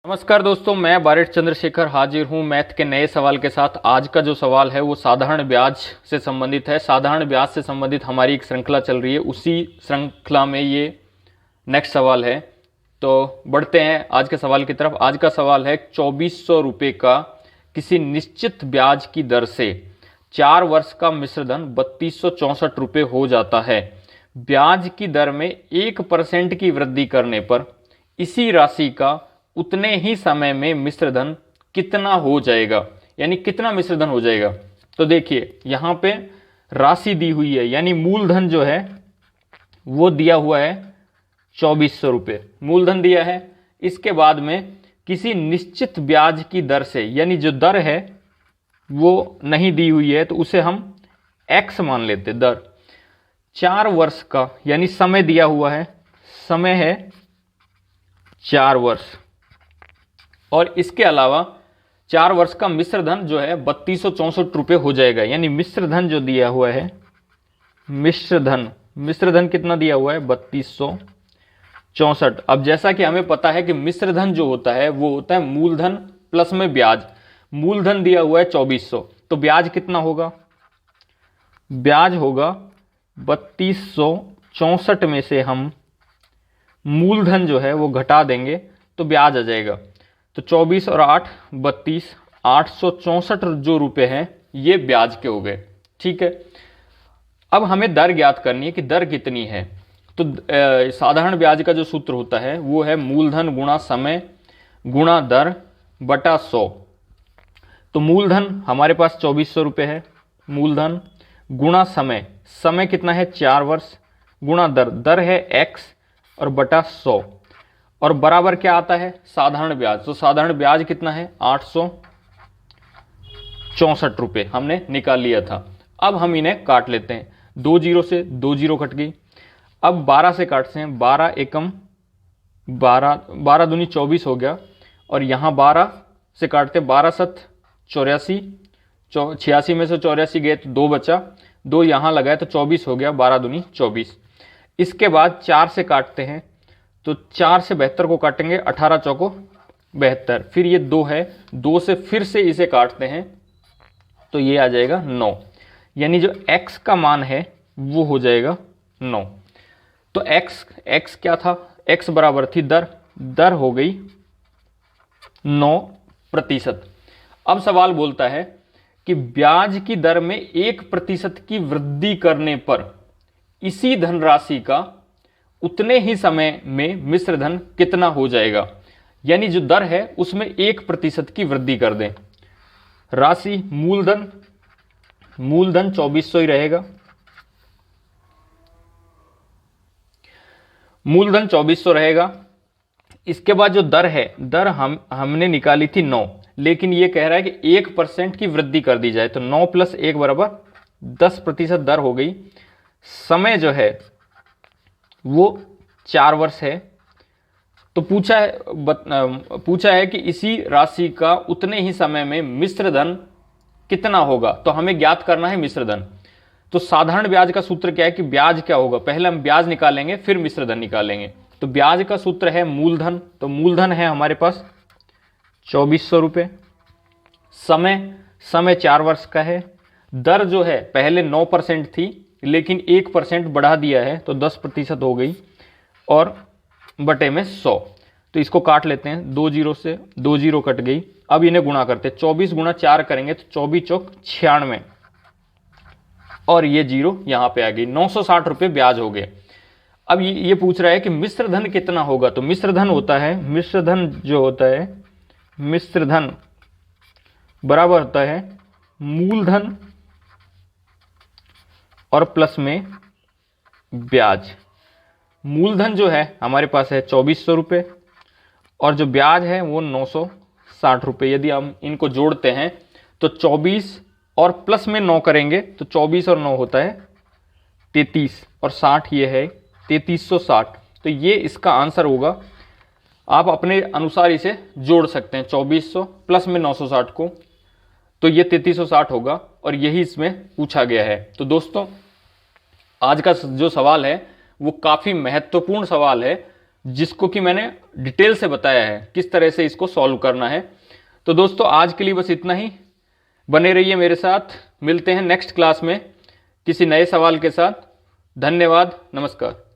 नमस्कार दोस्तों, मैं बारिश चंद्रशेखर हाजिर हूं मैथ के नए सवाल के साथ। आज का जो सवाल है वो साधारण ब्याज से संबंधित है। साधारण ब्याज से संबंधित हमारी एक श्रृंखला चल रही है, उसी श्रृंखला में ये नेक्स्ट सवाल है। तो बढ़ते हैं आज के सवाल की तरफ। आज का सवाल है 2400 रुपये का किसी निश्चित ब्याज की दर से 4 वर्ष का मिश्रधन 3264 रुपये हो जाता है। ब्याज की दर में 1% की वृद्धि करने पर इसी राशि का उतने ही समय में मिश्रधन कितना हो जाएगा, यानी कितना मिश्रधन हो जाएगा। तो देखिए यहां पे राशि दी हुई है, यानी मूलधन जो है वो दिया हुआ है 2400 रुपये मूलधन दिया है। इसके बाद में किसी निश्चित ब्याज की दर से, यानी जो दर है वो नहीं दी हुई है तो उसे हम x मान लेते। दर 4 वर्ष का, यानी समय दिया हुआ है, समय है 4 वर्ष, और इसके अलावा 4 वर्ष का मिश्रधन जो है 3264 रुपये हो जाएगा। यानी मिश्रधन जो दिया हुआ है, मिश्रधन कितना दिया हुआ है 3264। अब जैसा कि हमें पता है कि मिश्रधन जो होता है वो होता है मूलधन प्लस में ब्याज। मूलधन दिया हुआ है 2400, तो ब्याज कितना होगा? ब्याज होगा 3264 में से हम मूलधन जो है वो घटा देंगे तो ब्याज आ जाएगा। तो 24 और 8 32, 864 जो रुपए हैं ये ब्याज के हो गए। ठीक है, अब हमें दर ज्ञात करनी है कि दर कितनी है। तो साधारण ब्याज का जो सूत्र होता है वो है मूलधन गुणा समय गुणा दर बटा 100। तो मूलधन हमारे पास 2400 रुपये है, मूलधन गुणा समय कितना है 4 वर्ष, गुणा दर है x और बटा 100, और बराबर क्या आता है साधारण ब्याज। तो साधारण ब्याज कितना है 864 रुपये हमने निकाल लिया था। अब हम इन्हें काट लेते हैं, 2 जीरो से 2 जीरो कट गई। अब 12 से काटते हैं, 12 एकम 12, 12 दूनी 24 हो गया, और यहाँ 12 से काटते 12 सत 84, 86 में से 84 गए तो 2 बचा, 2 यहाँ लगाए तो 24 हो गया, 12 दूनी 24। इसके बाद 4 से काटते हैं, तो 4 से 72 को काटेंगे, 18 चौको 72, फिर ये 2 है, 2 से फिर से इसे काटते हैं तो ये आ जाएगा 9। यानी जो x का मान है वो हो जाएगा 9। तो x क्या था? x बराबर थी दर हो गई 9%। अब सवाल बोलता है कि ब्याज की दर में 1% की वृद्धि करने पर इसी धनराशि का उतने ही समय में मिश्रधन कितना हो जाएगा। यानी जो दर है उसमें 1% की वृद्धि कर दें। राशि मूलधन 2400 ही रहेगा, मूलधन 2400 रहेगा। इसके बाद जो दर है, दर हमने निकाली थी 9, लेकिन ये कह रहा है कि 1% की वृद्धि कर दी जाए, तो 9 + 1 बराबर 10% दर हो गई। समय जो है वो 4 वर्ष है। तो पूछा है कि इसी राशि का उतने ही समय में मिश्रधन कितना होगा। तो हमें ज्ञात करना है मिश्रधन। तो साधारण ब्याज का सूत्र क्या है कि ब्याज क्या होगा, पहले हम ब्याज निकालेंगे फिर मिश्रधन निकालेंगे। तो ब्याज का सूत्र है मूलधन, तो मूलधन है हमारे पास 2400 रुपये। समय 4 वर्ष का है। दर जो है पहले 9% थी, लेकिन 1% बढ़ा दिया है तो 10% हो गई, और बटे में 100। तो इसको काट लेते हैं, 2 जीरो से 2 जीरो कट गई। अब इन्हें गुणा करते हैं, 24 गुणा 4 करेंगे तो 24 चौक 96, और ये जीरो यहाँ पे आ गई। 960 रुपये ब्याज हो गए। अब ये पूछ रहा है कि मिश्रधन कितना होगा। तो मिश्रधन बराबर होता है मूलधन और प्लस में ब्याज। मूलधन जो है हमारे पास है 2400 रुपये, और जो ब्याज है वो 960 रुपये। यदि हम इनको जोड़ते हैं तो 24 और प्लस में 9 करेंगे तो 24 और 9 होता है 33, और 60 ये है 3360। तो ये इसका आंसर होगा। आप अपने अनुसार इसे जोड़ सकते हैं, 2400 प्लस में 960 को, तो ये 3360 होगा, और यही इसमें पूछा गया है। तो दोस्तों आज का जो सवाल है वो काफ़ी महत्वपूर्ण सवाल है, जिसको कि मैंने डिटेल से बताया है किस तरह से इसको सॉल्व करना है। तो दोस्तों आज के लिए बस इतना ही। बने रहिए मेरे साथ, मिलते हैं नेक्स्ट क्लास में किसी नए सवाल के साथ। धन्यवाद, नमस्कार।